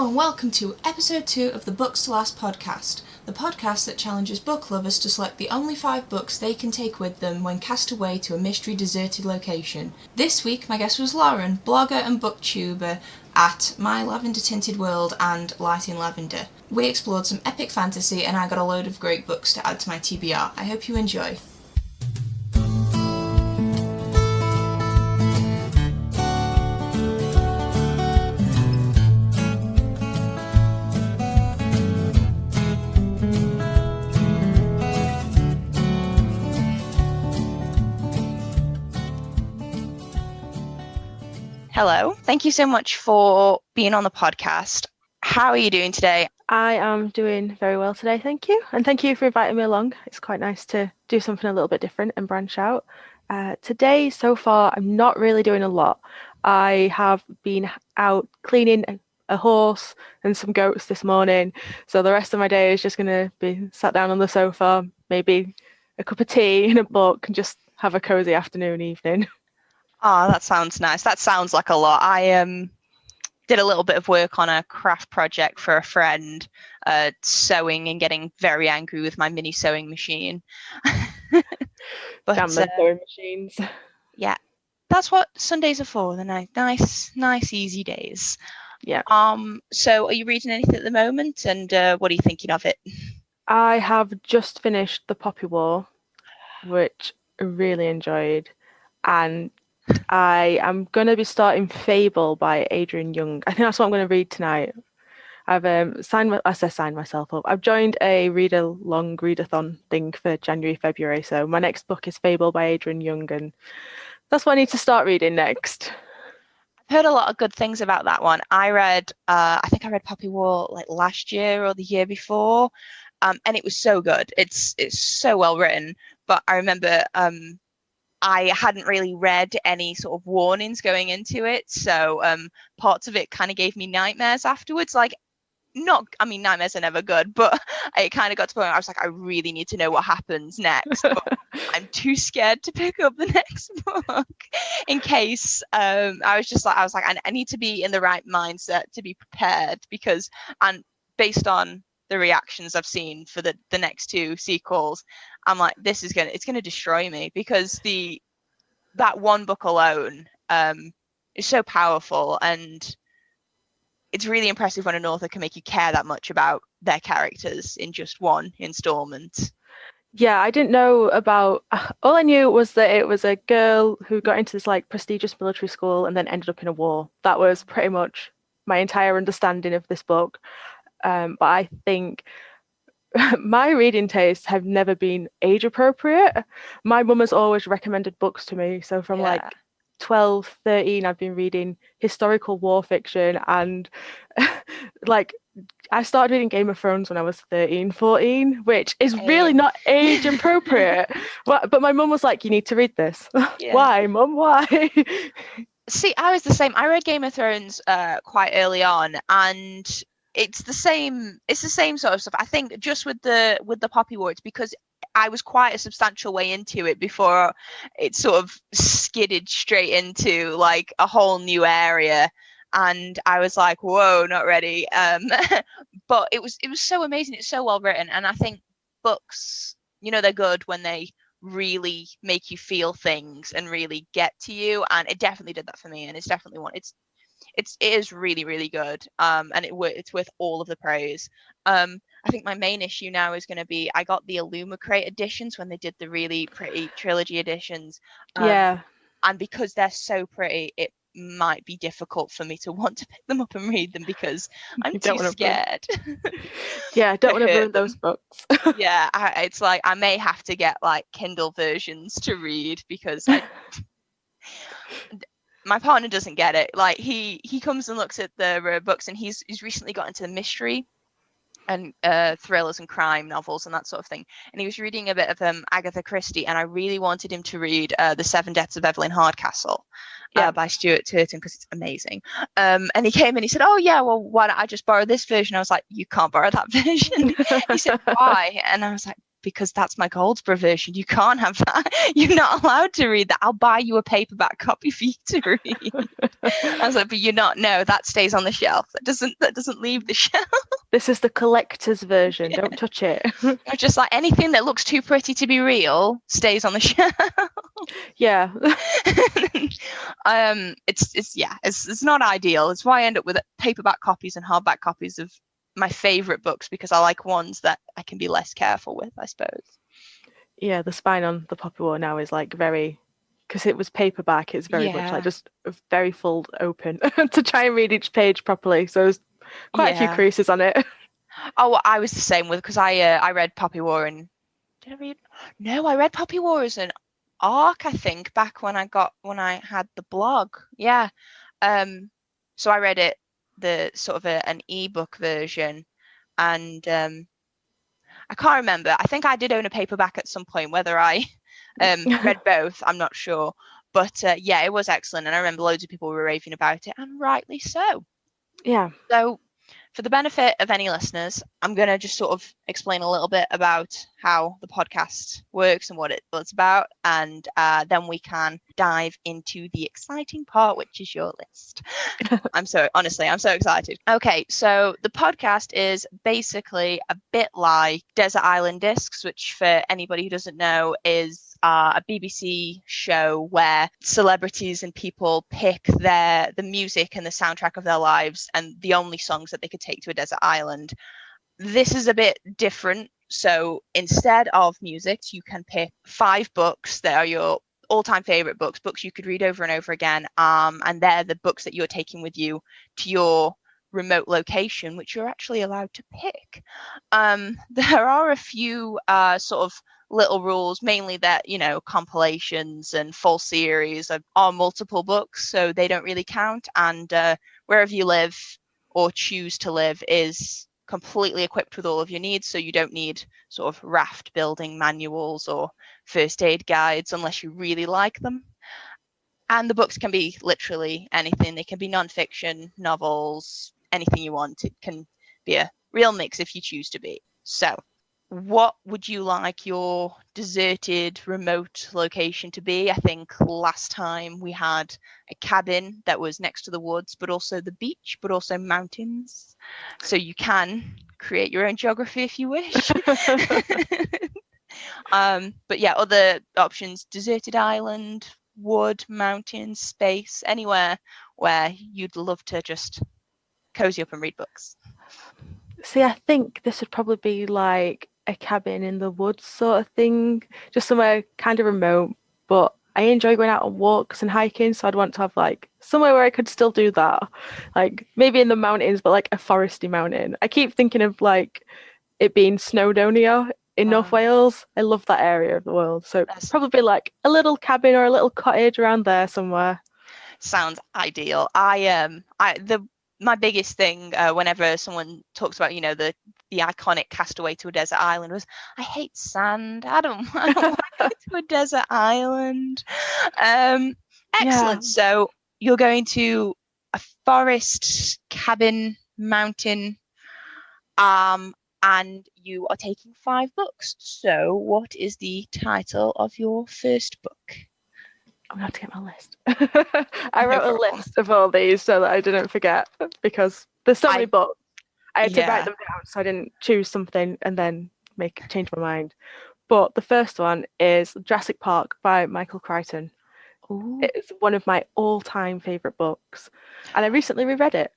Hello and welcome to episode 2 of the Books to Last podcast, the podcast that challenges book lovers to select the only 5 books they can take with them when cast away to a mystery deserted location. This week my guest was Lauren, blogger and booktuber at My Lavender Tinted World and Lighting Lavender. We explored some epic fantasy and I got a load of great books to add to my TBR. I hope you enjoy. Hello, thank you so much for being on the podcast. How are you doing today? I am doing very well today, thank you. And thank you for inviting me along. It's quite nice to do something a little bit different and branch out. Today, so far, I'm not really doing a lot. I have been out cleaning a horse and some goats this morning. So the rest of my day is just going to be sat down on the sofa, maybe a cup of tea and a book and just have a cozy afternoon, evening. Oh, that sounds nice. That sounds like a lot. I did a little bit of work on a craft project for a friend, sewing and getting very angry with my mini sewing machine. Damn them sewing machines. Yeah, that's what Sundays are for. The nice, easy days. Yeah. So, are you reading anything at the moment? And what are you thinking of it? I have just finished The Poppy War, which I really enjoyed, and I am going to be starting Fable by Adrian Young. I think that's what I'm going to read tonight. I've signed myself up. I've joined a readathon thing for January, February. So my next book is Fable by Adrian Young, and that's what I need to start reading next. I've heard a lot of good things about that one. I think I read Poppy War like last year or the year before, and it was so good. It's so well written. But I remember I hadn't really read any sort of warnings going into it, so parts of it kind of gave me nightmares afterwards. Nightmares are never good, but it kind of got to the point where I was like, I really need to know what happens next. But I'm too scared to pick up the next book in case. I was like, I need to be in the right mindset to be prepared and based on the reactions I've seen for the next 2 sequels, I'm like, it's gonna destroy me, because that one book alone is so powerful, and it's really impressive when an author can make you care that much about their characters in just one installment. Yeah, I didn't know about. All I knew was that it was a girl who got into this like prestigious military school and then ended up in a war. That was pretty much my entire understanding of this book. But I think my reading tastes have never been age appropriate. My mum has always recommended books to me. So from like 12, 13, I've been reading historical war fiction, and like I started reading Game of Thrones when I was 13, 14, which is really not age appropriate. But my mum was like, you need to read this. Yeah. Why, Mum? Why? See, I was the same. I read Game of Thrones quite early on, and it's the same sort of stuff. I think just with the Poppy War, it's because I was quite a substantial way into it before it sort of skidded straight into like a whole new area, and I was like, whoa, not ready. But it was so amazing. It's so well written, and I think books, they're good when they really make you feel things and really get to you, and it definitely did that for me, and it's definitely one. It is really, really good, and it's worth all of the praise. I think my main issue now is going to be I got the Illumicrate editions when they did the really pretty trilogy editions. Yeah. And because they're so pretty, it might be difficult for me to want to pick them up and read them because I'm too scared. Yeah, I don't want to ruin those books. Yeah, it's like I may have to get like Kindle versions to read because my partner doesn't get it. Like he comes and looks at the books, and he's recently got into the mystery and thrillers and crime novels and that sort of thing. And he was reading a bit of Agatha Christie, and I really wanted him to read The 7 Deaths of Evelyn Hardcastle by Stuart Turton, because it's amazing. And he came and he said, oh yeah, well, why don't I just borrow this version? I was like, you can't borrow that version. He said, why? And I was like, because that's my Goldsboro version. You can't have that. You're not allowed to read that. I'll buy you a paperback copy for you to read. I was like, but you're not. No, that stays on the shelf. That doesn't leave the shelf. This is the collector's version. Yeah. Don't touch it. Just like anything that looks too pretty to be real stays on the shelf. Yeah. It's not ideal. It's why I end up with paperback copies and hardback copies of my favorite books, because I like ones that I can be less careful with, I suppose. Yeah, the spine on the Poppy War now is like very, because it was paperback, it's very much like just very fold open to try and read each page properly. So there's quite a few creases on it. Oh, I was the same with, because I read Poppy War and did I read? No, I read Poppy War as an arc, I think, back when I had the blog. Yeah. So I read it the sort of an ebook version, and I can't remember. I think I did own a paperback at some point. Whether I read both, I'm not sure. But yeah, it was excellent, and I remember loads of people were raving about it, and rightly so. Yeah. So, for the benefit of any listeners, I'm going to just sort of explain a little bit about how the podcast works and what it's about, and then we can dive into the exciting part, which is your list. I'm so excited. Okay, so the podcast is basically a bit like Desert Island Discs, which for anybody who doesn't know is a BBC show where celebrities and people pick the music and the soundtrack of their lives and the only songs that they could take to a desert island. This is a bit different. So instead of music, you can pick 5 books that are your all-time favorite books you could read over and over again, and they're the books that you're taking with you to your remote location, which you're actually allowed to pick. There are a few sort of little rules, mainly that compilations and full series are multiple books, so they don't really count, and wherever you live or choose to live is completely equipped with all of your needs, so you don't need sort of raft building manuals or first aid guides unless you really like them. And the books can be literally anything. They can be non-fiction, novels, anything you want. It can be a real mix if you choose to be. So what would you like your deserted remote location to be? I think last time we had a cabin that was next to the woods, but also the beach, but also mountains. So you can create your own geography if you wish. But yeah, other options: deserted island, wood, mountains, space, anywhere where you'd love to just cozy up and read books. See, I think this would probably be like a cabin in the woods sort of thing, just somewhere kind of remote, but I enjoy going out on walks and hiking, so I'd want to have like somewhere where I could still do that, like maybe in the mountains, but like a foresty mountain. I keep thinking of like it being Snowdonia in North Wales. I love that area of the world, so probably like a little cabin or a little cottage around there somewhere. Sounds ideal. My biggest thing whenever someone talks about the iconic Castaway to a Desert Island was, I hate sand. I don't want to go to a desert island. Excellent. Yeah. So you're going to a forest, cabin, mountain, and you are taking 5 books. So what is the title of your first book? I'm going to have to get my list. I wrote a list of all these so that I didn't forget, because there's so many books. I had to write them down so I didn't choose something and then change my mind. But the first one is Jurassic Park by Michael Crichton. Ooh. It's one of my all-time favourite books, and I recently reread it.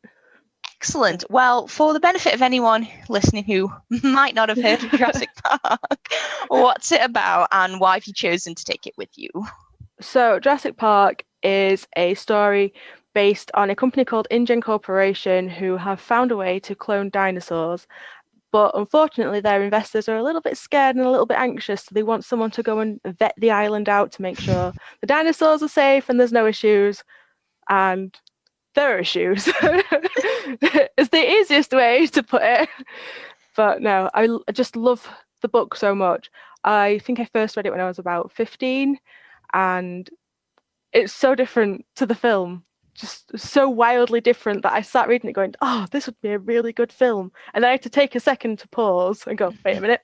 Excellent. Well, for the benefit of anyone listening who might not have heard of Jurassic Park, what's it about and why have you chosen to take it with you? So Jurassic Park is a story based on a company called InGen Corporation, who have found a way to clone dinosaurs, but unfortunately their investors are a little bit scared and a little bit anxious, so they want someone to go and vet the island out to make sure the dinosaurs are safe and there's no issues. And there are issues. It's the easiest way to put it. But no, I just love the book so much. I think I first read it when I was about 15, and it's so different to the film, just so wildly different that I sat reading it going, oh, this would be a really good film. And I had to take a second to pause and go, wait a minute,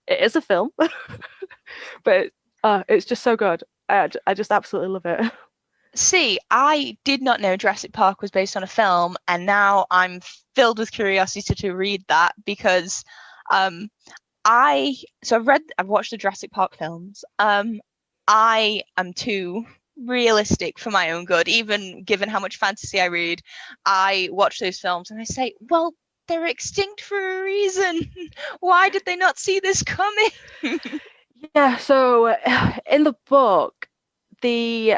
It is a film, but it's just so good. I just absolutely love it. See, I did not know Jurassic Park was based on a film, and now I'm filled with curiosity to read that because um I've watched the Jurassic Park films. I am too realistic for my own good, even given how much fantasy I read. I watch those films and I say, well, they're extinct for a reason. Why did they not see this coming? Yeah, so in the book, the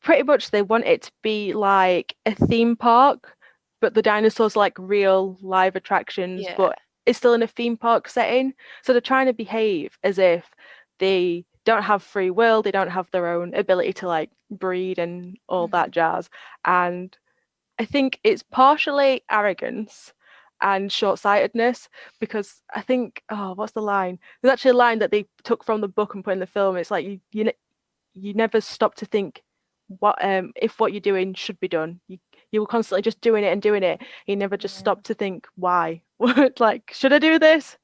pretty much they want it to be like a theme park, but the dinosaurs are like real live attractions, Yeah. but it's still in a theme park setting. So they're trying to behave as if they don't have free will, they don't have their own ability to like breed and all that Mhm. jazz. And I think it's partially arrogance and short-sightedness because I think, oh, what's the line? There's actually a line that they took from the book and put in the film. It's like you never stop to think what if what you're doing should be done. You were constantly just doing it and doing it. You never just Yeah. stop to think why. Like, should I do this?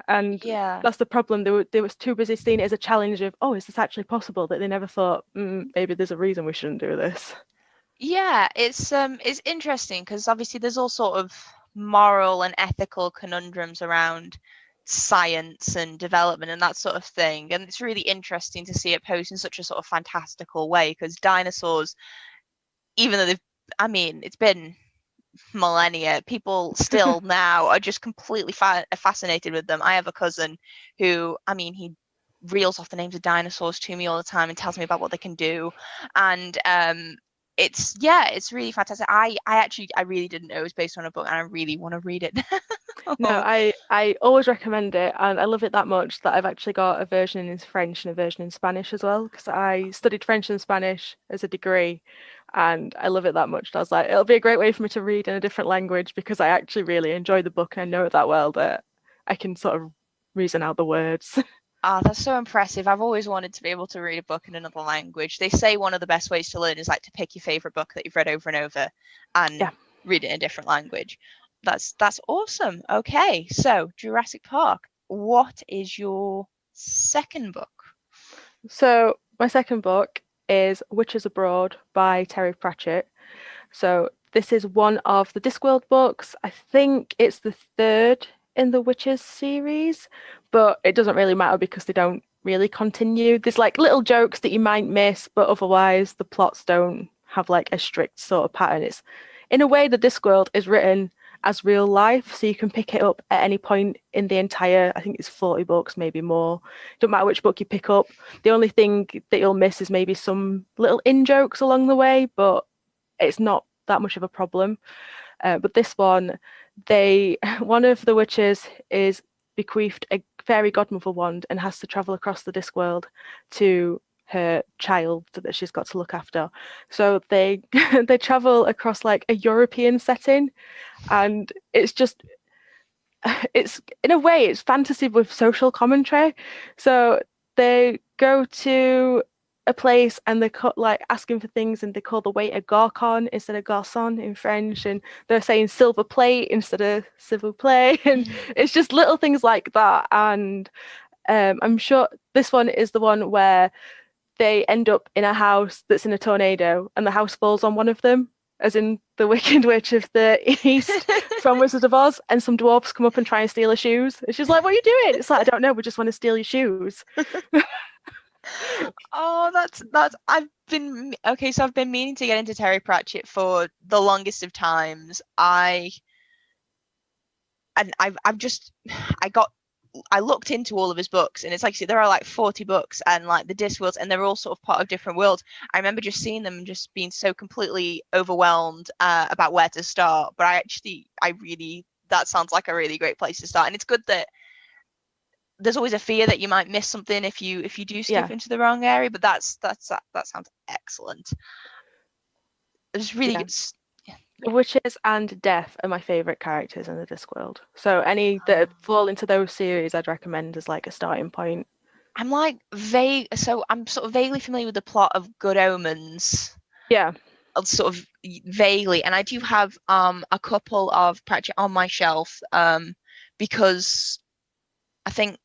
And Yeah. that's the problem. They was too busy seeing it as a challenge of, oh, is this actually possible? That they never thought, maybe there's a reason we shouldn't do this. Yeah, it's interesting because obviously there's all sort of moral and ethical conundrums around science and development and that sort of thing. And it's really interesting to see it posed in such a sort of fantastical way because dinosaurs, even though I mean, it's been millennia, people still now are just completely fascinated with them. I have a cousin who, I mean, he reels off the names of dinosaurs to me all the time and tells me about what they can do. And it's really fantastic. I really didn't know it was based on a book and I really want to read it. No, I always recommend it, and I love it that much that I've actually got a version in French and a version in Spanish as well, because I studied French and Spanish as a degree, and I love it that much. I was like, it'll be a great way for me to read in a different language because I actually really enjoy the book and I know it that well that I can sort of reason out the words. Ah, that's so impressive. I've always wanted to be able to read a book in another language. They say one of the best ways to learn is like to pick your favorite book that you've read over and over and Yeah. read it in a different language. That's awesome. Okay, so Jurassic Park. What is your second book? So my second book is Witches Abroad by Terry Pratchett. So this is one of the Discworld books. I think it's the third in the Witches series, but it doesn't really matter because they don't really continue. There's like little jokes that you might miss, but otherwise the plots don't have like a strict sort of pattern. It's in a way the Discworld is written as real life, so you can pick it up at any point in the entire, I think it's 40 books, maybe more. Don't matter which book you pick up. The only thing that you'll miss is maybe some little in jokes along the way, but it's not that much of a problem. But this one, they one of the witches is bequeathed a fairy godmother wand and has to travel across the Discworld to her child that she's got to look after. So they they travel across like a European setting, and it's just it's in a way it's fantasy with social commentary. So they go to a place and they're like asking for things and they call the waiter garçon instead of garçon in French, and they're saying silver plate instead of s'il vous plaît, and it's just little things like that. And I'm sure this one is the one where they end up in a house that's in a tornado and the house falls on one of them, as in the Wicked Witch of the East from Wizard of Oz, and some dwarfs come up and try and steal her shoes. And she's like, "What are you doing?" It's like, "I don't know, we just want to steal your shoes." Oh, that's I've been okay, so I've been meaning to get into Terry Pratchett for the longest of times. I've just I got I looked into all of his books, and it's like, see, there are like 40 books, and like the Discworlds, and they're all sort of part of different worlds. I remember just seeing them and just being so completely overwhelmed about where to start. But I really, that sounds like a really great place to start, and it's good that there's always a fear that you might miss something if you do skip Yeah, into the wrong area. But that sounds excellent. It's really yeah. good. Yeah, The yeah. witches and Death are my favorite characters in the Discworld. So any that fall into those series, I'd recommend as like a starting point. I'm like vague, so I'm sort of vaguely familiar with the plot of Good Omens, Yeah, sort of vaguely, and I do have a couple of Pratchett on my shelf because I think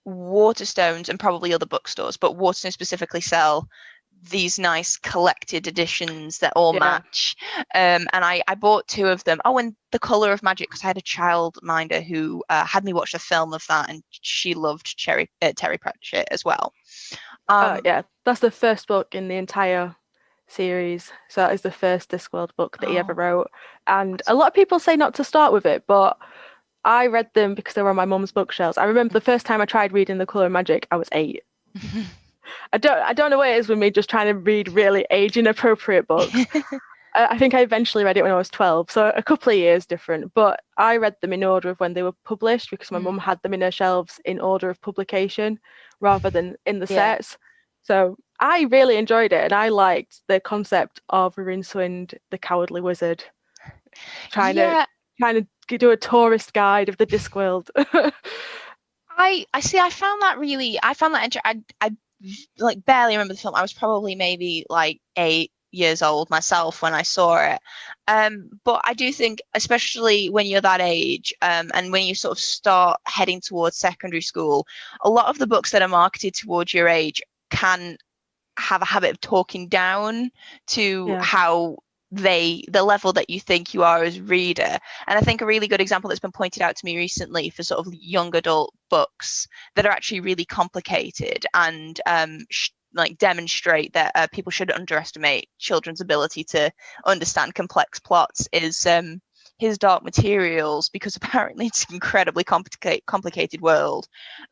Waterstones and probably other bookstores, but Waterstones specifically sell these nice collected editions that all Yeah. match. And I bought two of them. Oh, and The Color of Magic, because I had a childminder who had me watch a film of that, and she loved Terry Pratchett as well. Yeah, that's the first book in the entire series. So that is the first Discworld book that he ever Oh, wrote. And a lot of people say not to start with it, but I read them because they were on my mum's bookshelves. I remember the first time I tried reading The Colour of Magic, I was 8. I don't know what it is with me just trying to read really age inappropriate books. I think I eventually read it when I was 12, so a couple of years different. But I read them in order of when they were published because my mum had them in her shelves in order of publication rather than in the Yeah. sets. So I really enjoyed it, and I liked the concept of Rincewind, the Cowardly Wizard, trying to Yeah, trying to do a tourist guide of the Discworld. I see. I found that I like barely remember the film. I was probably maybe like 8 years old myself when I saw it. But I do think, especially when you're that age, and when you sort of start heading towards secondary school, a lot of the books that are marketed towards your age can have a habit of talking down to Yeah. how the level that you think you are as a reader. And I think a really good example that's been pointed out to me recently for sort of young adult books that are actually really complicated and like demonstrate that people should underestimate children's ability to understand complex plots is his Dark Materials, because apparently it's an incredibly complicated world.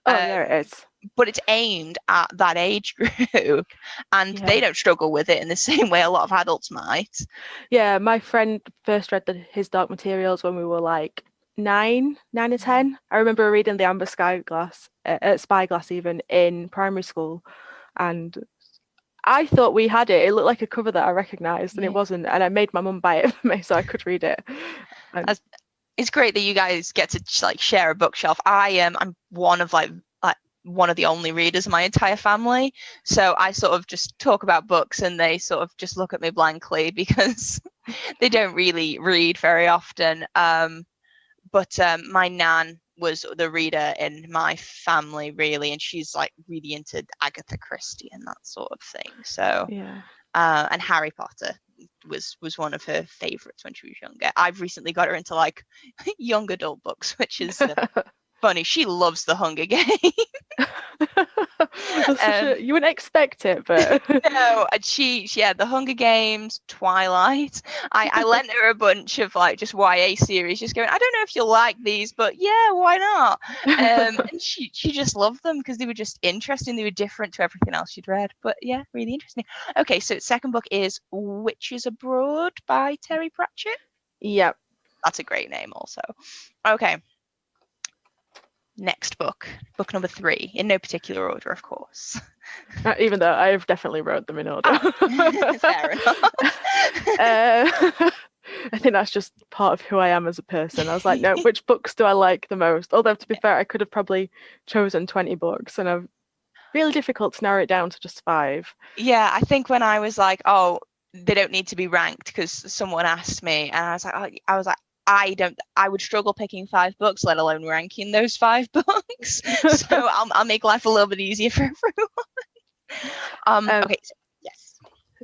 Oh yeah, um, it is. but it's aimed at that age group, and they Yeah. don't struggle with it in the same way a lot of adults might. Yeah, my friend first read his Dark Materials when we were like 9 or 10. I remember reading the Amber Spyglass even in primary school, and I thought we had it. It looked like a cover that I recognized, and it Yeah. wasn't. And I made my mum buy it for me so I could read it. And It's great that you guys get to like share a bookshelf. I'm one of like one of the only readers in my entire family, so I sort of just talk about books and they sort of just look at me blankly because they don't really read very often. But my nan was the reader in my family, really, and she's like really into Agatha Christie and that sort of thing. So yeah. and Harry Potter was one of her favorites when she was younger. I've recently got her into like young adult books, which is funny. She loves The Hunger Games. um, You wouldn't expect it, but no, and she had The Hunger Games, Twilight. I lent her a bunch of like just YA series, just going, I don't know if you'll like these, but yeah, why not? And she just loved them because they were just interesting. They were different to everything else she'd read. But yeah, really interesting. Okay, so second book is Witches Abroad by Terry Pratchett. yeah. That's a great name also. Okay. Next book number 3, in no particular order, of course. Even though I've definitely wrote them in order. Fair enough. I think that's just part of who I am as a person. I was like, no, which books do I like the most? Although, to be fair, I could have probably chosen 20 books, and I'm really difficult to narrow it down to just 5. Yeah, I think when I was like, oh, they don't need to be ranked because someone asked me, and I would struggle picking 5 books, let alone ranking those 5 books. So I'll make life a little bit easier for everyone. Okay, so, yes.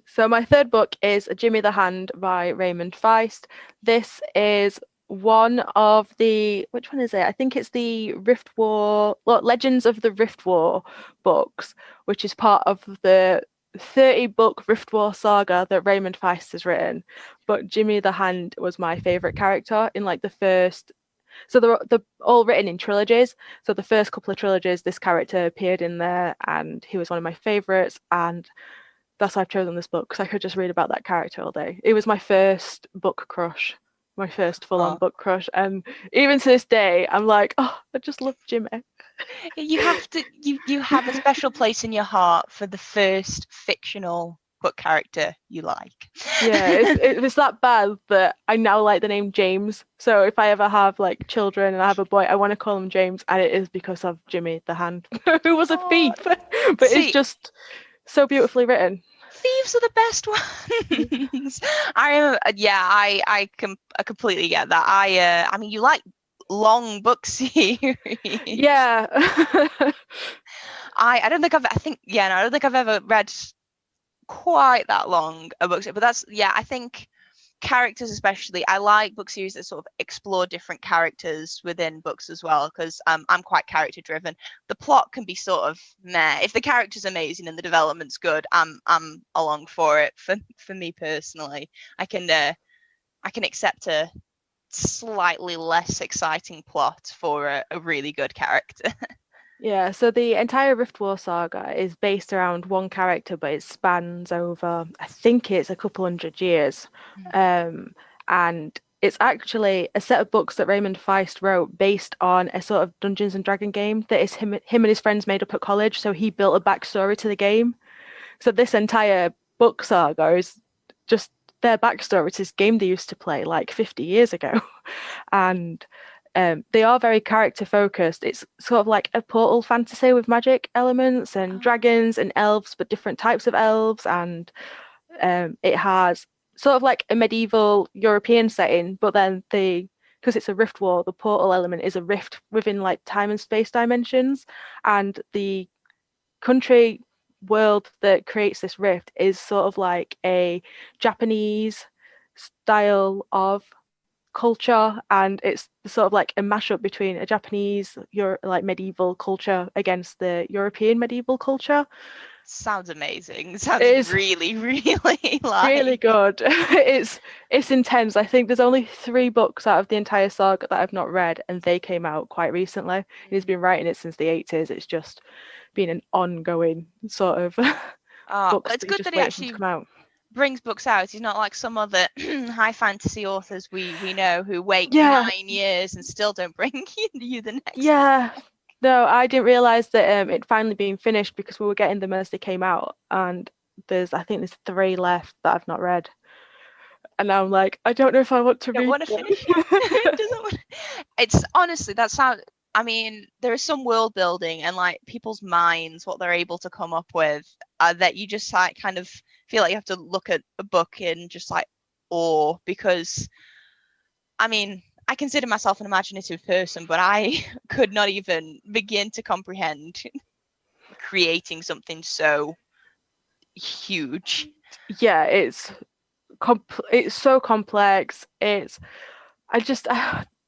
So my third book is Jimmy the Hand by Raymond Feist. This is one of which one is it? I think it's the Rift War, Legends of the Rift War books, which is part of the 30-book Rift War saga that Raymond Feist has written. But Jimmy the Hand was my favorite character in like the first. So they're all written in trilogies. So the first couple of trilogies, this character appeared in there, and he was one of my favorites. And that's why I've chosen this book, because I could just read about that character all day. It was my first book crush, my first full-on book crush, and even to this day, I'm like, oh, I just love Jimmy. You have to. You have a special place in your heart for the first fictional book character you like. Yeah, it was that bad that I now like the name James. So if I ever have like children and I have a boy, I want to call him James, and it is because of Jimmy the Hand, who was a thief, but it's just so beautifully written. Thieves are the best ones. I remember, yeah, I completely get that. I mean, you like long book series. Yeah. I don't think I've I think yeah, no, I don't think I've ever read quite that long a book series, but that's yeah, I think characters especially, I like book series that sort of explore different characters within books as well, because I'm quite character driven. The plot can be sort of meh. If the character's amazing and the development's good, I'm along for it. For me personally, I can accept a slightly less exciting plot for a really good character. Yeah, so the entire Rift War saga is based around one character, but it spans over, I think it's a couple hundred years. Um, and it's actually a set of books that Raymond Feist wrote based on a sort of Dungeons and Dragon game that is him and his friends made up at college. So he built a backstory to the game. So this entire book saga is just their backstory to this game they used to play like 50 years ago. And they are very character focused. It's sort of like a portal fantasy with magic elements and dragons and elves, but different types of elves. And it has sort of like a medieval European setting, but then because it's a rift war, the portal element is a rift within like time and space dimensions, and the country world that creates this rift is sort of like a Japanese style of culture, and it's sort of like a mashup between a Japanese like medieval culture against the European medieval culture. Sounds amazing. It Sounds is really, really really like. good. It's intense. I think there's only 3 books out of the entire saga that I've not read, and they came out quite recently. He's been writing it since the 80s. It's just been an ongoing sort of Well, books it's that you're good that just he waiting for them to actually come out. brings books out. He's not like some other high fantasy authors we know who wait Yeah, 9 years and still don't bring you the next book. yeah. No, I didn't realize that it finally been finished because we were getting them as they came out, and I think there's 3 left that I've not read, and now I'm like, I don't know if I want to Don't read want to them. finish it. Doesn't want. It's honestly that sound. I mean, there is some world building and like people's minds, what they're able to come up with, that you just like kind of feel like you have to look at a book in just like awe because I mean, I consider myself an imaginative person, but I could not even begin to comprehend creating something so huge. Yeah, it's so complex. I just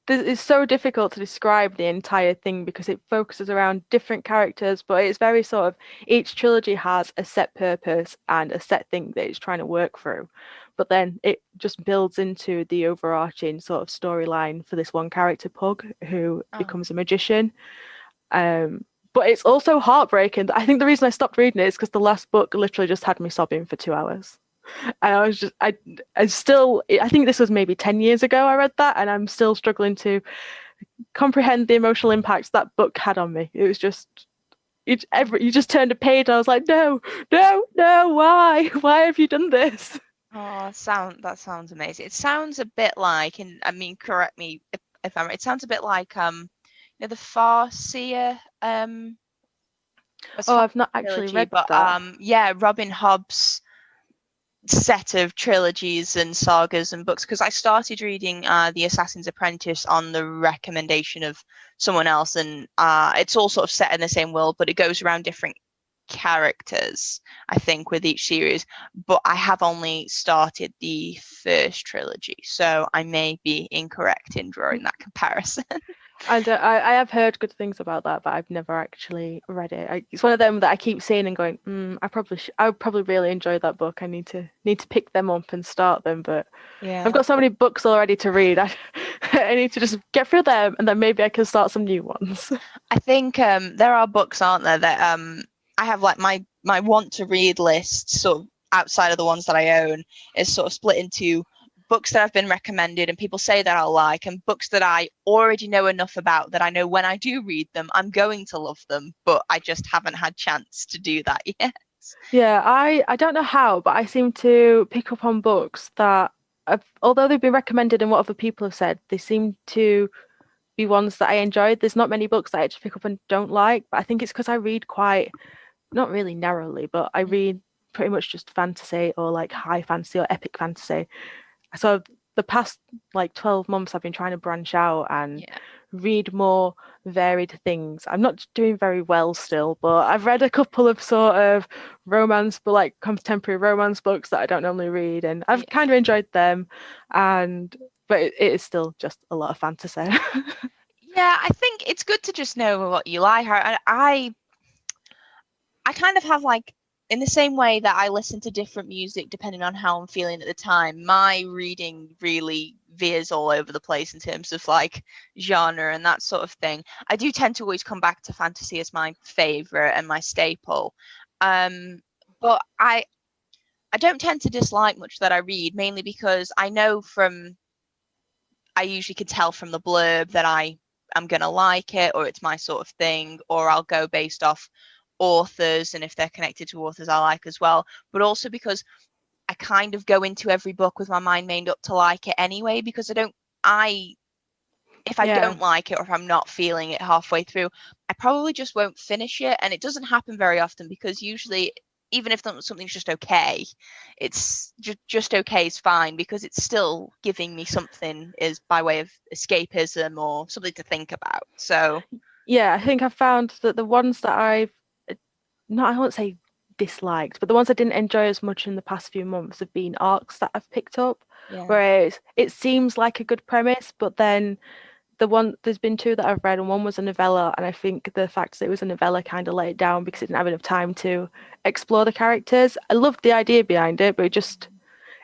it's so difficult to describe the entire thing because it focuses around different characters, but it's very sort of each trilogy has a set purpose and a set thing that it's trying to work through. But then it just builds into the overarching sort of storyline for this one character, Pug, who Oh. becomes a magician. Um, but it's also heartbreaking. I think the reason I stopped reading it is because the last book literally just had me sobbing for 2 hours. And I was just, I think this was maybe 10 years ago I read that, and I'm still struggling to comprehend the emotional impacts that book had on me. It was just, you just turned a page, and I was like, no, no, no, why? Why have you done this? Oh, that sounds amazing. It sounds a bit like, and I mean, correct me if I'm right. It sounds a bit like the Farseer it's Oh, Farseer I've not actually trilogy, read but that. yeah, Robin Hobb's set of trilogies and sagas and books because I started reading The Assassin's Apprentice on the recommendation of someone else, and it's all sort of set in the same world, but it goes around different characters, I think, with each series. But I have only started the first trilogy, so I may be incorrect in drawing that comparison. I have heard good things about that, but I've never actually read it. It's one of them that I keep seeing and going, I would probably really enjoy that book. I need to pick them up and start them, but I've Yeah. got so many books already to read. I need to just get through them, and then maybe I can start some new ones. I think there are books, aren't there, that I have like my want to read list sort of outside of the ones that I own is sort of split into books that have been recommended and people say that I'll like, and books that I already know enough about that I know when I do read them, I'm going to love them, but I just haven't had chance to do that yet. Yeah, I don't know how, but I seem to pick up on books that, although they've been recommended and what other people have said, they seem to be ones that I enjoyed. There's not many books that I just pick up and don't like, but I think it's because I read quite, not really narrowly, but I read pretty much just fantasy or like high fantasy or epic fantasy. So the past like 12 months I've been trying to branch out and Yeah. read more varied things. I'm not doing very well still, but I've read a couple of sort of romance, but like contemporary romance books that I don't normally read, and I've Yeah. kind of enjoyed them. And but it is still just a lot of fantasy. Yeah, I think it's good to just know what you like. I kind of have like in the same way that I listen to different music depending on how I'm feeling at the time, my reading really veers all over the place in terms of like genre and that sort of thing. I do tend to always come back to fantasy as my favorite and my staple. Um, but I don't tend to dislike much that I read, mainly because I usually can tell from the blurb that I'm gonna like it or it's my sort of thing, or I'll go based off authors and if they're connected to authors I like as well. But also because I kind of go into every book with my mind made up to like it anyway, because I if I Yeah. don't like it or if I'm not feeling it halfway through, I probably just won't finish it. And it doesn't happen very often because usually, even if something's just okay, it's just okay is fine because it's still giving me something is by way of escapism or something to think about. So Yeah, I think I've found that the ones that I've not, I won't say disliked, but the ones I didn't enjoy as much in the past few months have been arcs that I've picked up. yeah, Whereas it seems like a good premise, but then there's been two that I've read, and one was a novella, and I think the fact that it was a novella kind of let it down because it didn't have enough time to explore the characters. I loved the idea behind it, but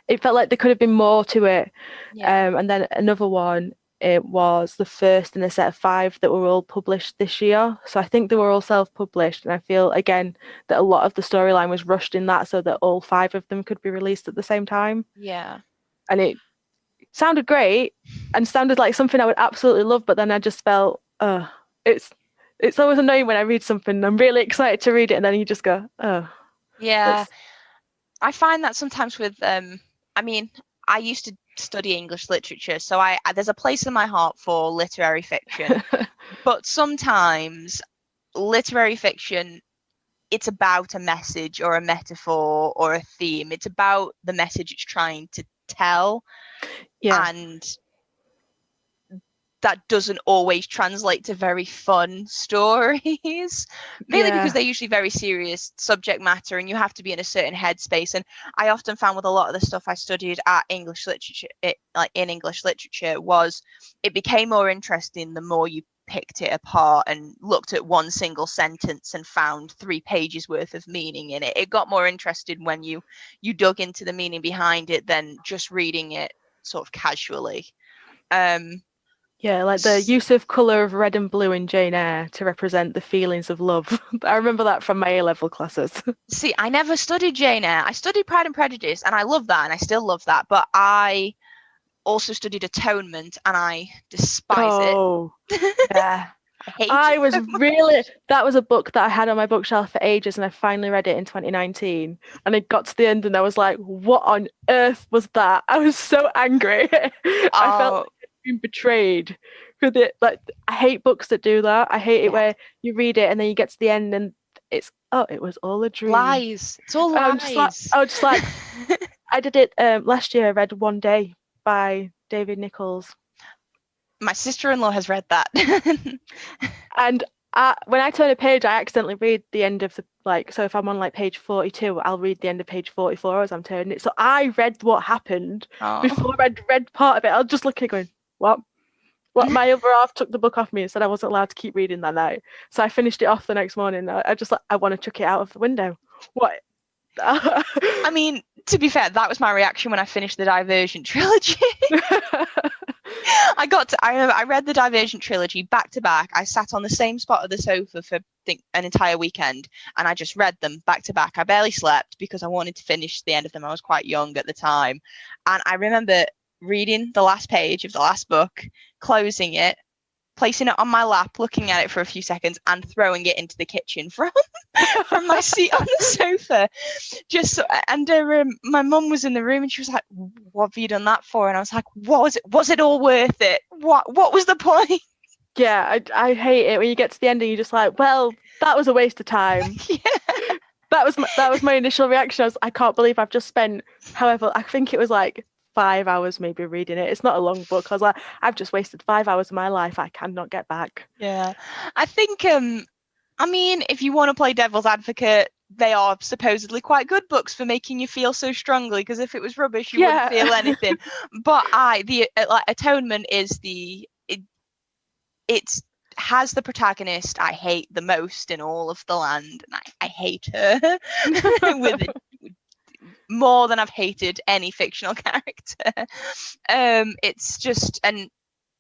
it felt like there could have been more to it. yeah, And then another one, it was the first in a set of five that were all published this year. So I think they were all self-published, and I feel again that a lot of the storyline was rushed in that so that all five of them could be released at the same time. yeah. And it sounded great and sounded like something I would absolutely love, but then I just felt, it's it's always annoying when I read something and I'm really excited to read it, and then you just go, oh, Yeah, that's I find that sometimes with I mean, I used to study English literature, so there's a place in my heart for literary fiction, but sometimes literary fiction it's about a message or a metaphor or a theme. It's about the message it's trying to tell, yeah, and that doesn't always translate to very fun stories, mainly because yeah, they're usually very serious subject matter and you have to be in a certain headspace. And I often found with a lot of the stuff I studied at English literature, like in English literature, was it became more interesting the more you picked it apart and looked at one single sentence and found 3 pages worth of meaning in it. It got more interested when you dug into the meaning behind it than just reading it sort of casually. Um, yeah, like the use of colour of red and blue in Jane Eyre to represent the feelings of love. I remember that from my A-level classes. See, I never studied Jane Eyre. I studied Pride and Prejudice, and I love that, and I still love that. But I also studied Atonement, and I despise it. Oh, yeah. I hate it so much. That was a book that I had on my bookshelf for ages, and I finally read it in 2019. And I got to the end, and I was like, what on earth was that? I was so angry. I felt Oh, like I'd been betrayed for the, like, I hate books that do that. I hate it yeah, where you read it and then you get to the end and it's, oh, it was all a dream. lies. It's all And lies. I was just like, I did it last year. I read One Day by David Nichols. My sister-in-law has read that. And when I turn a page, I accidentally read the end of the like. So if I'm on like page 42, I'll read the end of page 44 as I'm turning it. So I read what happened Oh. before I'd read part of it. I was just looking, going, "What? What?" My other half took the book off me and said I wasn't allowed to keep reading that night. So I finished it off the next morning. I just like I want to chuck it out of the window. What? I mean, to be fair, that was my reaction when I finished the Divergent trilogy. I read the Divergent trilogy back to back. I sat on the same spot of the sofa for an entire weekend and I just read them back to back. I barely slept because I wanted to finish the end of them. I was quite young at the time. And I remember reading the last page of the last book, closing it, placing it on my lap, looking at it for a few seconds, and throwing it into the kitchen from my seat on the sofa. Just so, and my mum was in the room, and she was like, "What have you done that for?" And I was like, "What was it? Was it all worth it? What was the point?" Yeah, I hate it when you get to the end and you're just like, well, that was a waste of time. Yeah. That was my initial reaction. I can't believe I've just spent however, I think it was like 5 hours maybe reading it. It's not a long book. I was like, I've just wasted 5 hours of my life I cannot get back. Yeah. I think I mean, if you want to play devil's advocate, they are supposedly quite good books for making you feel so strongly, because if it was rubbish, you wouldn't feel anything. But the like Atonement is it's has the protagonist I hate the most in all of the land, and I hate her with it more than I've hated any fictional character. It's just, and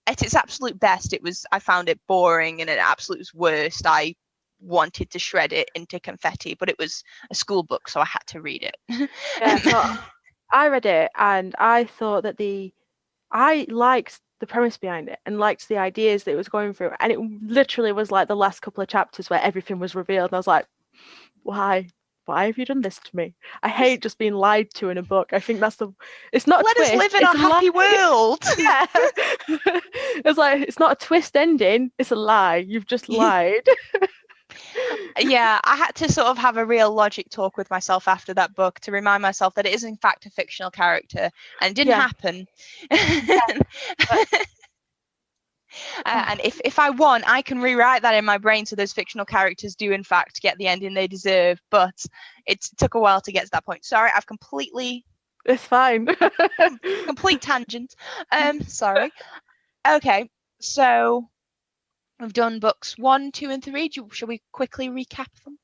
at its absolute best, I found it boring, and at absolute worst, I wanted to shred it into confetti, but it was a school book, so I had to read it. Yeah, so I read it and I thought that I liked the premise behind it and liked the ideas that it was going through. And it literally was like the last couple of chapters where everything was revealed. And I was like, why? Why have you done this to me? I hate just being lied to in a book. I think it's not a Let twist. us live in a happy world. Yeah. It's like, it's not a twist ending. It's a lie. You've just lied. Yeah, I had to sort of have a real logic talk with myself after that book to remind myself that it is in fact a fictional character, and it didn't happen. And if I want, I can rewrite that in my brain so those fictional characters do in fact get the ending they deserve, but it took a while to get to that point. Sorry, I've completely... It's fine. Complete tangent. Sorry. Okay, so we've done books 1, 2, and 3. Shall we quickly recap them?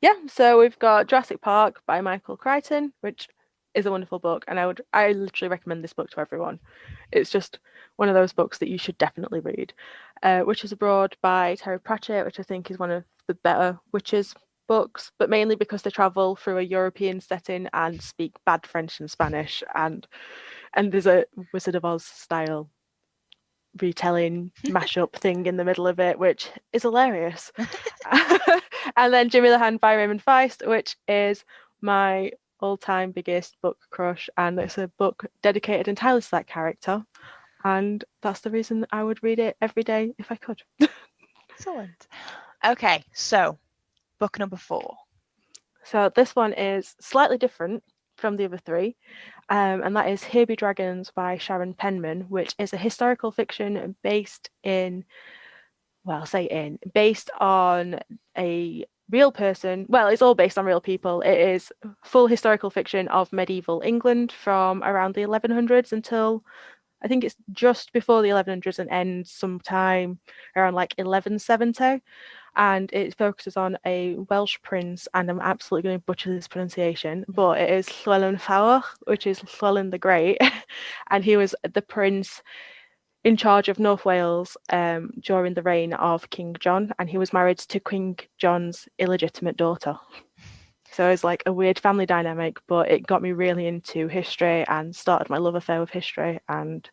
Yeah, so we've got Jurassic Park by Michael Crichton, which is a wonderful book, and I literally recommend this book to everyone. It's just one of those books that you should definitely read. Witches Abroad by Terry Pratchett, which I think is one of the better witches books, but mainly because they travel through a European setting and speak bad French and Spanish, and there's a Wizard of Oz style retelling mashup thing in the middle of it, which is hilarious. And then Jimmy the Hand by Raymond Feist, which is my all-time biggest book crush, and it's a book dedicated entirely to that character, and that's the reason I would read it every day if I could. Excellent. Okay, so book number 4. So this one is slightly different from the other 3, and that is Here Be Dragons by Sharon Penman, which is a historical fiction based on a real person. Well, it's all based on real people. It is full historical fiction of medieval England from around the 1100s until I think it's just before the 1100s and ends sometime around like 1170. And it focuses on a Welsh prince, and I'm absolutely going to butcher this pronunciation, but it is Llywelyn Fawr, which is Llewellyn the Great, and he was the prince in charge of North Wales during the reign of King John, and he was married to King John's illegitimate daughter. So it's like a weird family dynamic, but it got me really into history and started my love affair with history. And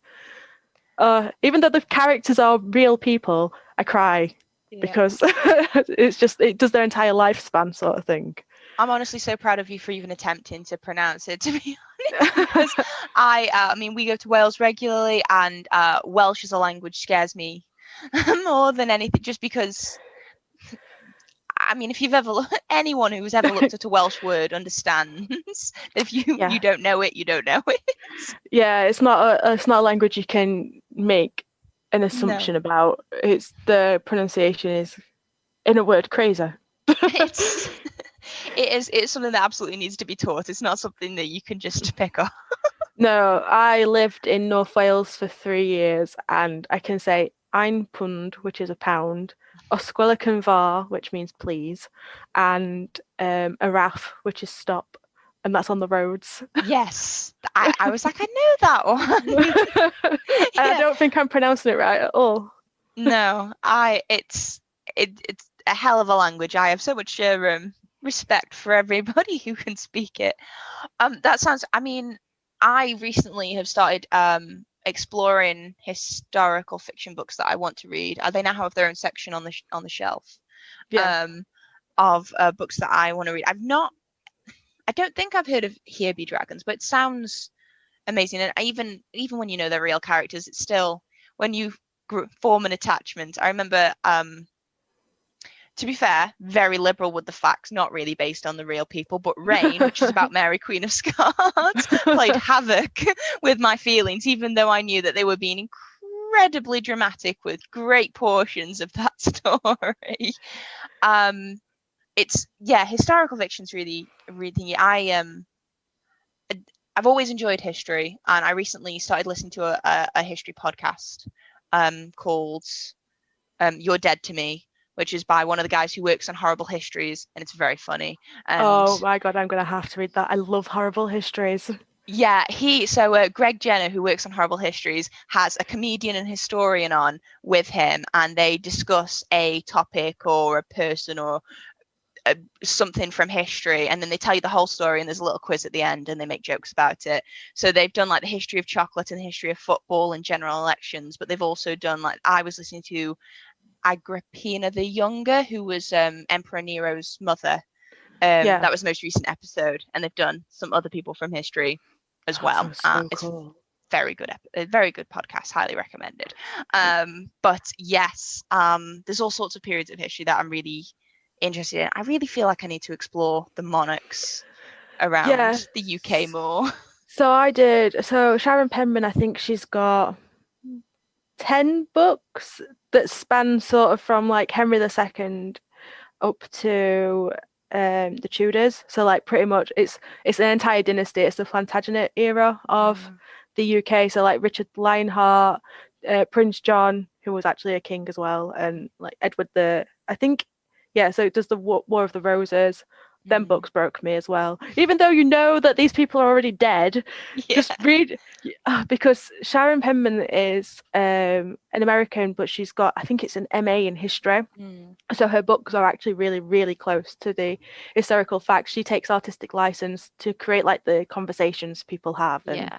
even though the characters are real people, I cry because it does their entire lifespan sort of thing. I'm honestly so proud of you for even attempting to pronounce it, to be honest, because I mean, we go to Wales regularly, and Welsh as a language scares me more than anything, just because, I mean, if you've ever anyone who's ever looked at a Welsh word understands. If you don't know it, you don't know it. Yeah, it's not a language you can make an assumption about. It's the pronunciation is, in a word, crazy. It's something that absolutely needs to be taught. It's not something that you can just pick up. No, I lived in North Wales for 3 years, and I can say ein pund, which is a pound, osgwellic yn fawr, which means please, and araf, which is stop, and that's on the roads. Yes, I was like, I know that one. And I don't think I'm pronouncing it right at all. No, it's a hell of a language. I have so much respect for everybody who can speak it. That sounds, I mean, I recently have started exploring historical fiction books that I want to read. They now have their own section on the shelf. Yeah. Of books that I want to read. I don't think I've heard of Here Be Dragons, but it sounds amazing. And even when you know they're real characters, it's still, when you form an attachment. I remember to be fair, very liberal with the facts, not really based on the real people. But Rain, which is about Mary, Queen of Scots, played havoc with my feelings, even though I knew that they were being incredibly dramatic with great portions of that story. It's historical fiction's really really. I've always enjoyed history, and I recently started listening to a history podcast called You're Dead to Me, which is by one of the guys who works on horrible histories, and it's very funny. And Oh my God, I'm going to have to read that. I love horrible histories. yeah, Greg Jenner, who works on horrible histories, has a comedian and historian on with him, and they discuss a topic or a person or something from history, and then they tell you the whole story, and there's a little quiz at the end, and they make jokes about it. So they've done like the history of chocolate and the history of football and general elections, but they've also done, like, I was listening to Agrippina the Younger, who was Emperor Nero's mother. That was the most recent episode, and they've done some other people from history as well. So It's cool. very good, a very good podcast, highly recommended. But yes, there's all sorts of periods of history that I'm really interested in. I really feel like I need to explore the monarchs around the UK more. So Sharon Penman, I think she's got 10 books that span sort of from like Henry II up to the Tudors. So like pretty much it's an entire dynasty. It's the Plantagenet era of the UK. So like Richard Lionheart, Prince John, who was actually a king as well, and like Edward so it does the War of the Roses. Them books broke me as well. Even though you know that these people are already dead, just read, because Sharon Penman is an American, but she's got, I think it's an MA in history. So her books are actually really, really close to the historical facts. She takes artistic license to create like the conversations people have. And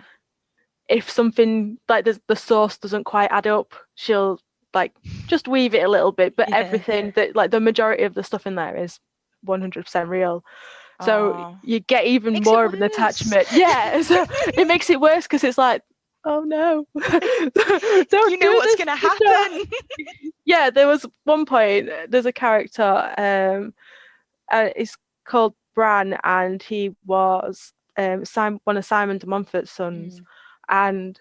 if something like the source doesn't quite add up, she'll like just weave it a little bit, but everything that like the majority of the stuff in there is 100% real. So you get even more of an attachment. Yeah, so it makes it worse because it's like, oh no, don't you know what's going to happen. Yeah, there was one point, there's a character, it's called Bran, and he was one of Simon de Montfort's sons, and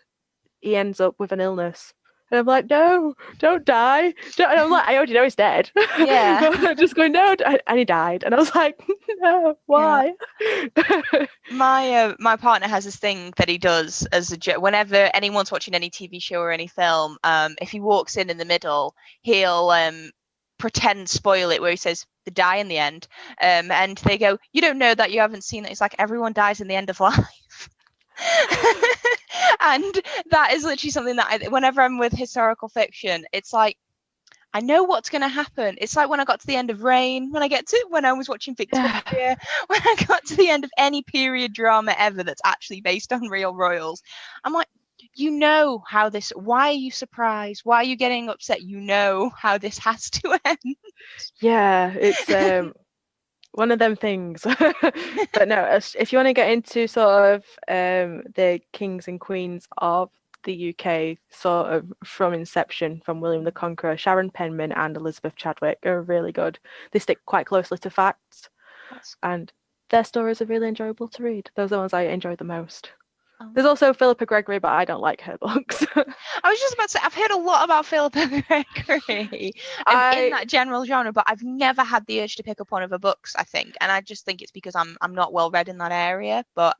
he ends up with an illness. And I'm like, no, don't die. And I'm like, I already know he's dead. Yeah. Just going, no. And he died. And I was like, no, why? My partner has this thing that he does as a joke. Whenever anyone's watching any TV show or any film, if he walks in the middle, he'll pretend spoil it, where he says, they die in the end. And they go, you don't know that, you haven't seen it. It's like, everyone dies in the end of life. And that is literally something that whenever I'm with historical fiction, it's like, I know what's going to happen. It's like when I got to the end of Rain, when I was watching Victoria, when I got to the end of any period drama ever that's actually based on real royals, I'm like, you know how this, why are you surprised? Why are you getting upset? You know how this has to end. Yeah, it's one of them things. But no, if you want to get into sort of the kings and queens of the UK, sort of from inception, from William the Conqueror, Sharon Penman and Elizabeth Chadwick are really good. They stick quite closely to facts, and their stories are really enjoyable to read. Those are the ones I enjoy the most. There's also Philippa Gregory, but I don't like her books. I was just about to say, I've heard a lot about Philippa Gregory in that general genre, but I've never had the urge to pick up one of her books, I think. And I just think it's because I'm not well read in that area. But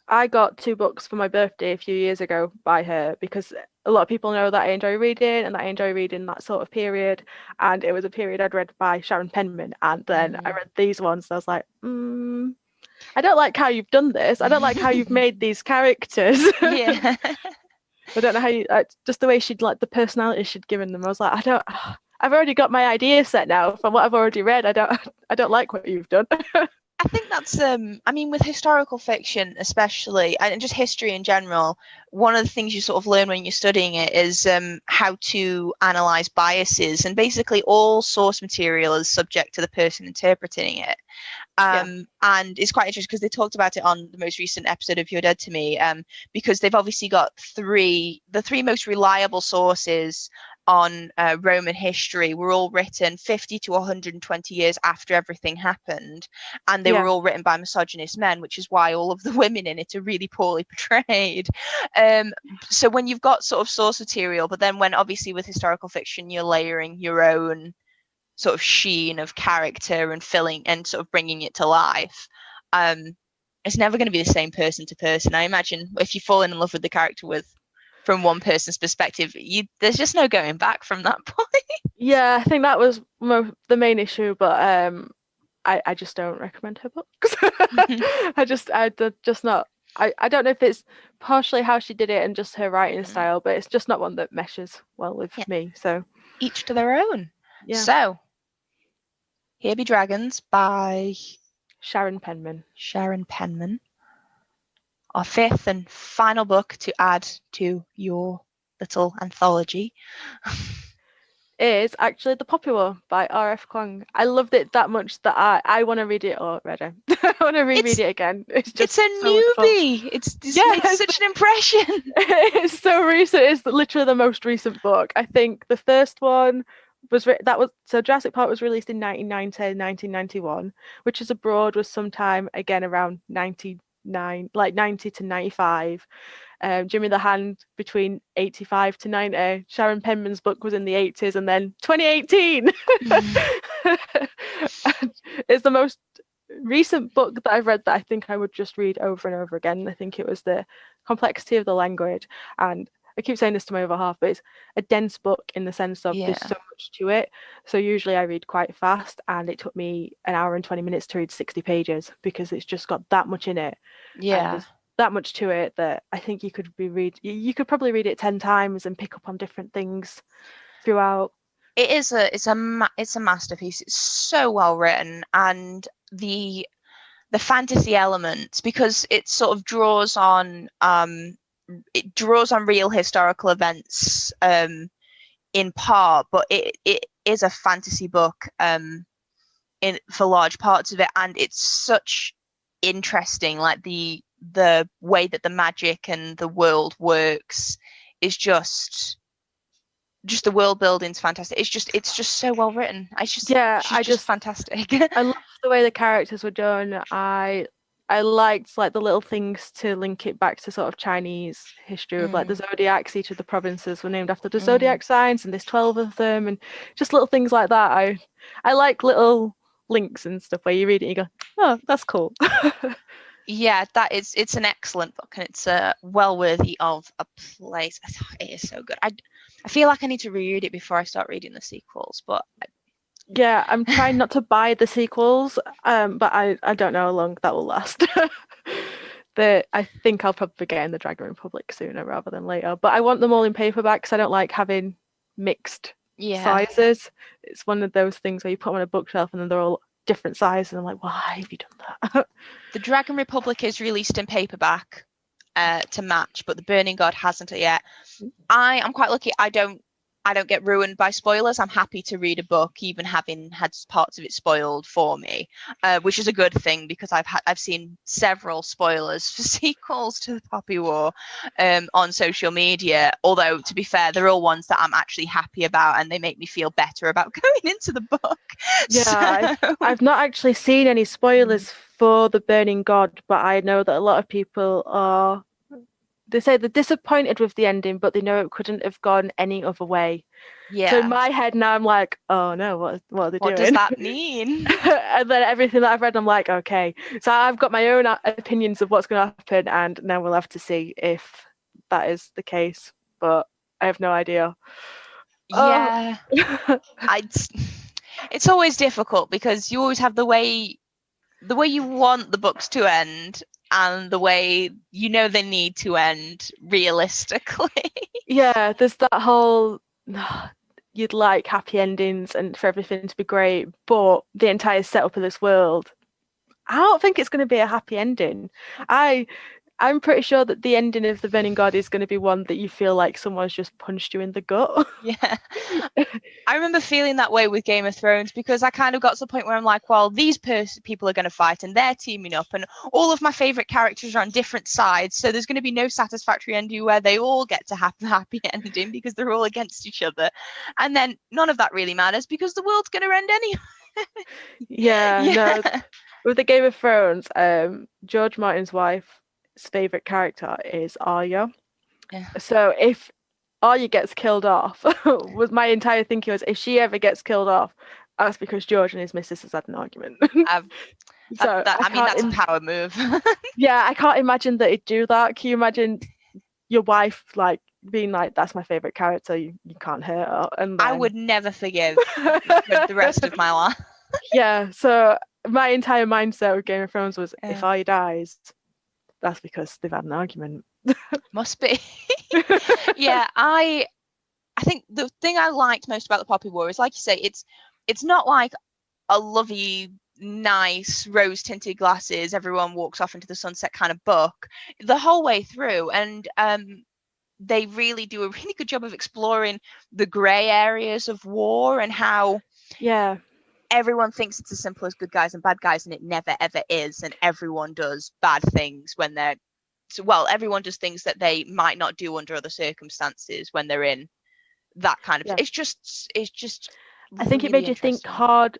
I got 2 books for my birthday a few years ago by her, because a lot of people know that I enjoy reading, and that I enjoy reading that sort of period. And it was a period I'd read by Sharon Penman, and then I read these ones, and I was like, I don't like how you've done this. I don't like how you've made these characters. Yeah. I don't know how you, just the way she'd, like, the personality she'd given them. I was like, I've already got my idea set now from what I've already read. I don't like what you've done. I think that's, I mean, with historical fiction especially, and just history in general, one of the things you sort of learn when you're studying it is how to analyze biases. And basically all source material is subject to the person interpreting it. And it's quite interesting because they talked about it on the most recent episode of You're Dead to Me, because they've obviously got the three most reliable sources on Roman history were all written 50 to 120 years after everything happened, and they were Yeah. all written by misogynist men, which is why all of the women in it are really poorly portrayed. So when you've got sort of source material, but then when obviously with historical fiction you're layering your own sort of sheen of character and filling and sort of bringing it to life, it's never going to be the same person to person. I imagine if you fall in love with the character from one person's perspective, there's just no going back from that point. Yeah, I think that was the main issue, but I just don't recommend her books. Just not. I don't know if it's partially how she did it and just her writing style, but it's just not one that meshes well with me. So each to their own. yeah. So Here Be Dragons by Sharon Penman. Sharon Penman. Our fifth and final book to add to your little anthology is actually The Poppy War by R.F. Kuang. I loved it that much that I want to read it already. I want to reread it again. It's a newbie. It's made such an impression. It's so recent. It's literally the most recent book. I think the first one was so Jurassic Park was released in 1990, 1991, which is abroad was sometime again around 99, like 90 to 95. Jimmy the Hand between 85 to 90. Sharon Penman's book was in the 80s, and then 2018. It's the most recent book that I've read that I think I would just read over and over again. I think it was the complexity of the language, and I keep saying this to my other half, but it's a dense book in the sense of there's so much to it. So usually I read quite fast, and it took me an hour and 20 minutes to read 60 pages because it's just got that much in it. Yeah. And that much to it that I think you could probably read it 10 times and pick up on different things throughout. It's a masterpiece. It's so well written, and the fantasy elements, because it sort of draws on real historical events in part, but it is a fantasy book for large parts of it, and it's such interesting, like the way that the magic and the world works is just the world building's fantastic. It's just so well written. She's just fantastic. I loved the way the characters were done. I liked like the little things to link it back to sort of Chinese history of like the zodiacs. Each of the provinces were named after the zodiac signs, and there's 12 of them, and just little things like that. I like little links and stuff where you read it and you go, oh, that's cool. Yeah, it's an excellent book, and it's well worthy of a place. It is so good. I feel like I need to reread it before I start reading the sequels, but yeah, I'm trying not to buy the sequels, but I don't know how long that will last. But I think I'll probably get in the Dragon Republic sooner rather than later. But I want them all in paperback because I don't like having mixed sizes. It's one of those things where you put them on a bookshelf and then they're all different sizes. And I'm like, why have you done that? The Dragon Republic is released in paperback to match, but the Burning God hasn't yet. I'm quite lucky. I don't get ruined by spoilers. I'm happy to read a book even having had parts of it spoiled for me, which is a good thing, because I've seen several spoilers for sequels to the Poppy War on social media, although to be fair, they're all ones that I'm actually happy about, and they make me feel better about going into the book. Yeah, I've not actually seen any spoilers for the Burning God, but I know that a lot of people they say they're disappointed with the ending, but they know it couldn't have gone any other way. Yeah. So in my head now, I'm like, oh no, what are they doing? What does that mean? And then everything that I've read, I'm like, okay. So I've got my own opinions of what's going to happen, and now we'll have to see if that is the case. But I have no idea. Yeah. It's always difficult because you always have the way you want the books to end, and the way they need to end realistically. Yeah, there's that whole you'd like happy endings and for everything to be great, but the entire setup of this world, I don't think it's going to be a happy ending. I'm pretty sure that the ending of The Burning God is going to be one that you feel like someone's just punched you in the gut. Yeah. I remember feeling that way with Game of Thrones because I kind of got to the point where I'm like, well, these people are going to fight and they're teaming up, and all of my favorite characters are on different sides. So there's going to be no satisfactory ending where they all get to have the happy ending because they're all against each other. And then none of that really matters because the world's going to end anyway. Yeah, no. Yeah. With the Game of Thrones, George Martin's wife's favorite character is Arya. Yeah. So if Arya gets killed off, was my entire thinking was if she ever gets killed off, that's because George and his missus has had an argument. So I mean, that's a power move. Yeah, I can't imagine that it'd do that. Can you imagine your wife like being like, "That's my favorite character. You can't hurt her," and then... I would never forgive for the rest of my life. Yeah. So my entire mindset with Game of Thrones was, if Arya dies, that's because they've had an argument. Must be. Yeah, I think the thing I liked most about the Poppy War is, like you say, it's not like a lovely, nice, rose-tinted glasses, everyone walks off into the sunset kind of book the whole way through. And they really do a really good job of exploring the grey areas of war and how everyone thinks it's as simple as good guys and bad guys, and it never ever is. And everyone does bad things when they're everyone does things that they might not do under other circumstances when they're in that kind of it's just I think it made you think hard,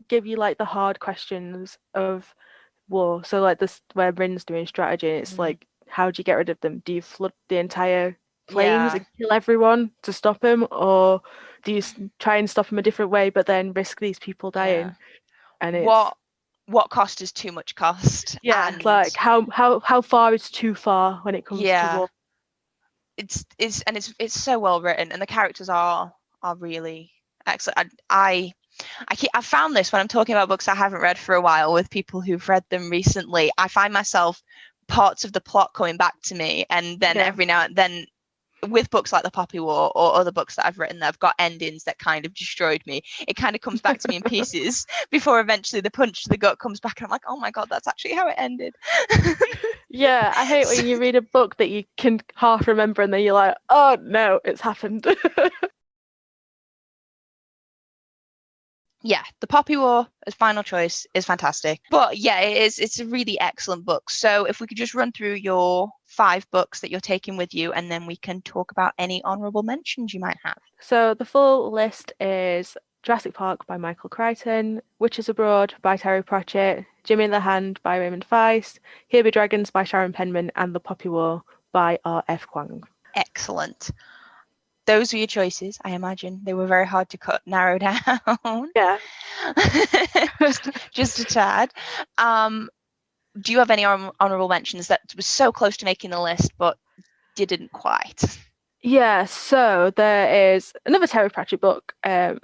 give you like the hard questions of war. So like this, where Rin's doing strategy, it's like, how do you get rid of them? Do you flood the entire plains and kill everyone to stop him, or do you try and stop him a different way but then risk these people dying? And it's what cost is too much cost? And like how far is too far when it comes to war? It's so well written, and the characters are really excellent. I found this when I'm talking about books I haven't read for a while with people who've read them recently. I find myself parts of the plot coming back to me, and then every now and then with books like The Poppy War or other books that I've written that have got endings that kind of destroyed me, it kind of comes back to me in pieces before eventually the punch to the gut comes back and I'm like, oh my god, that's actually how it ended. Yeah, I hate when you read a book that you can half remember and then you're like, oh no, it's happened. Yeah, The Poppy War as final choice is fantastic. But yeah, it's a really excellent book. So if we could just run through your 5 books that you're taking with you, and then we can talk about any honourable mentions you might have. So the full list is Jurassic Park by Michael Crichton, Witches Abroad by Terry Pratchett, Jimmy in the Hand by Raymond Feist, Here Be Dragons by Sharon Penman, and The Poppy War by R.F. Kuang. Excellent. Those were your choices. I imagine they were very hard to narrow down. Yeah. just a tad. Do you have any honourable mentions that was so close to making the list but didn't quite? Yeah, so there is another Terry Pratchett book,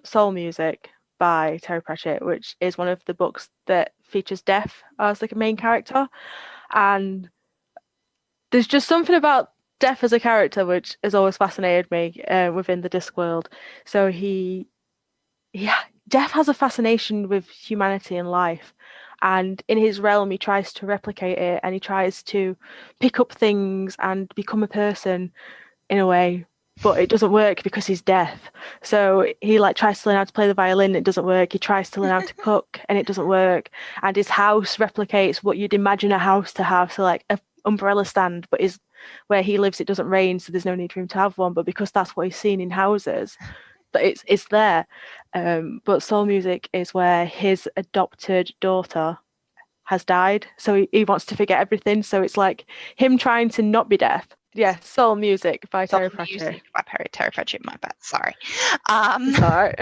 Soul Music by Terry Pratchett, which is one of the books that features Death as like a main character. And there's just something about Death as a character which has always fascinated me within the Discworld. So Death has a fascination with humanity and life, and in his realm he tries to replicate it, and he tries to pick up things and become a person in a way, but it doesn't work because he's deaf. So he like tries to learn how to play the violin, it doesn't work. He tries to learn how to cook and it doesn't work. And his house replicates what you'd imagine a house to have, so like a umbrella stand, but is where he lives it doesn't rain, so there's no need for him to have one, but because that's what he's seen in houses, that it's there. But Soul Music is where his adopted daughter has died, so he wants to forget everything, so it's like him trying to not be deaf. Yeah, Soul Music by Terry Pratchett. Terry Pratchett, my bad, sorry. Sorry.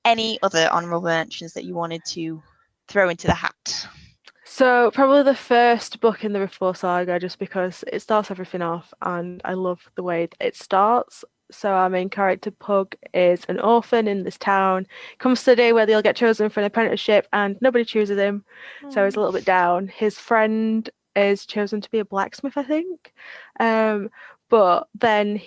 Any other honourable mentions that you wanted to throw into the hat? So probably the first book in the Rift saga, just because it starts everything off and I love the way it starts. So our main character, Pug, is an orphan in this town. Comes to the day where they'll get chosen for an apprenticeship and nobody chooses him. So he's a little bit down. His friend is chosen to be a blacksmith, I think. But then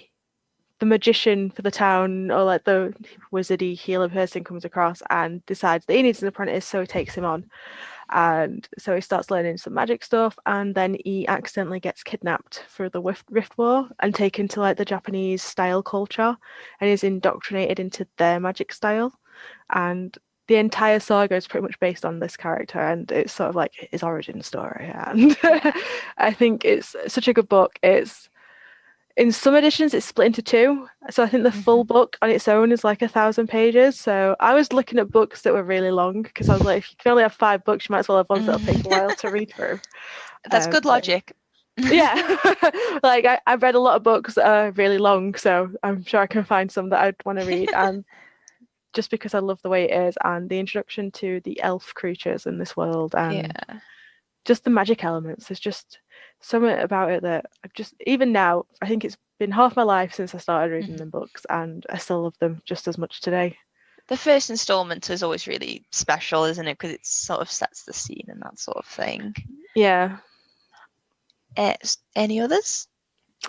the magician for the town, or like the wizardy healer person, comes across and decides that he needs an apprentice, so he takes him on. And so he starts learning some magic stuff, and then he accidentally gets kidnapped through the Rift War and taken to like the Japanese style culture, and is indoctrinated into their magic style. And the entire saga is pretty much based on this character, and it's sort of like his origin story. And Yeah. I think it's such a good book. It's in some editions it's split into two, so I think the full book on its own is like 1,000 pages. So I was looking at books that were really long because I was like, if you can only have 5 books, you might as well have ones that'll take a while to read through. That's good So, logic. yeah, like I've read a lot of books that are really long, so I'm sure I can find some that I'd want to read. And just because I love the way it is, and the introduction to the elf creatures in this world, and Yeah. just the magic elements, there's just something about it that I've just, even now, I think it's been half my life since I started reading them books, and I still love them just as much today. The first installment is always really special, isn't it? Because it sort of sets the scene and that sort of thing. Yeah. Any others?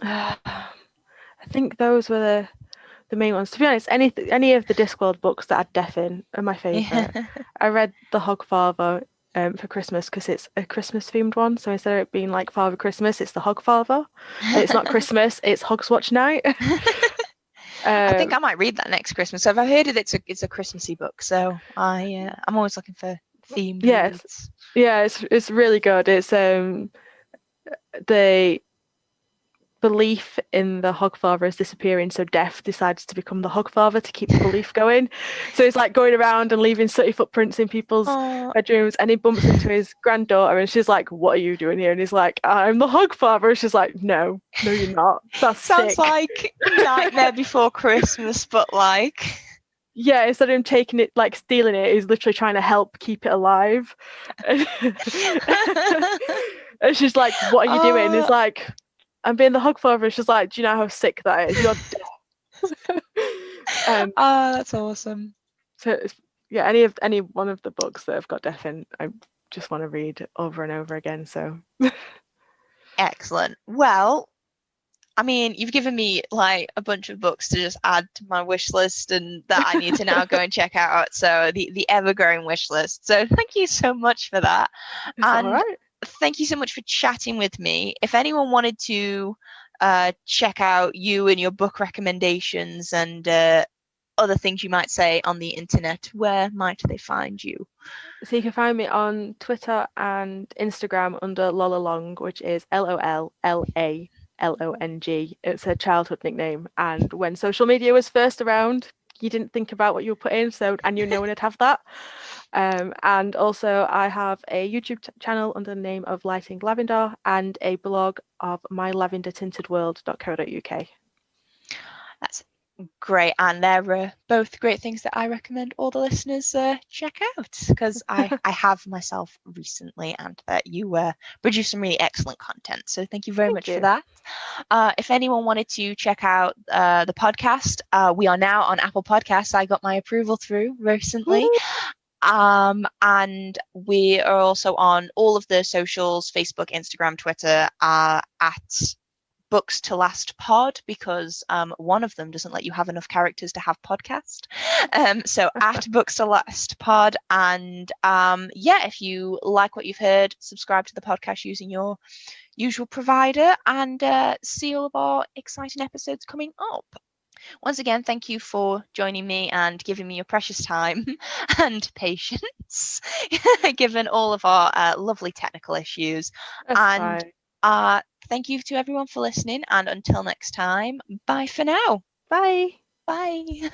I think those were the main ones. To be honest, any of the Discworld books that had death in are my favourite. Yeah. I read The Hogfather for Christmas because it's a Christmas themed one. So instead of it being like Father Christmas, it's the Hogfather. And it's not Christmas, it's Hogswatch Night. I think I might read that next Christmas. So if I've heard it, it's a Christmassy book. So I'm always looking for themed reads. Yeah, it's really good. It's the belief in the Hogfather is disappearing, so Death decides to become the Hogfather to keep the belief going. So he's like going around and leaving sooty footprints in people's bedrooms, and he bumps into his granddaughter, and she's like, "What are you doing here?" And he's like, "I'm the Hogfather." And she's like, "No, you're not. That's Sounds sick." like Nightmare Before Christmas, but like. Yeah, instead of him taking it, like stealing it, he's literally trying to help keep it alive. And she's like, "What are you doing?" He's like, "I'm being the Hogfather." And she's like, "Do you know how sick that is? You're dead." That's awesome. So yeah, any one of the books that have got death in, I just want to read over and over again. So Excellent. Well, I mean, you've given me like a bunch of books to just add to my wish list and that I need to now go and check out. So the ever-growing wish list. So thank you so much for that. And all right. Thank you so much for chatting with me. If anyone wanted to check out you and your book recommendations and other things you might say on the internet, where might they find you? So you can find me on Twitter and Instagram under Lolalong, which is LOLLALONG. It's a childhood nickname. And when social media was first around, you didn't think about what you were putting, so I knew no one would have that. And also I have a YouTube channel under the name of Lighting Lavender and a blog of mylavendertintedworld.co.uk. That's great, and they're both great things that I recommend all the listeners check out, because I have myself recently, and that you produce some really excellent content, so thank you very much for that. If anyone wanted to check out the podcast, we are now on Apple Podcasts. I got my approval through recently. And we are also on all of the socials, Facebook, Instagram, Twitter, at Books to Last Pod, because one of them doesn't let you have enough characters to have podcast. So at Books to Last Pod. And if you like what you've heard, subscribe to the podcast using your usual provider, and see all of our exciting episodes coming up. Once again, thank you for joining me and giving me your precious time and patience, given all of our lovely technical issues. That's and thank you to everyone for listening, and until next time, bye for now. Bye. Bye.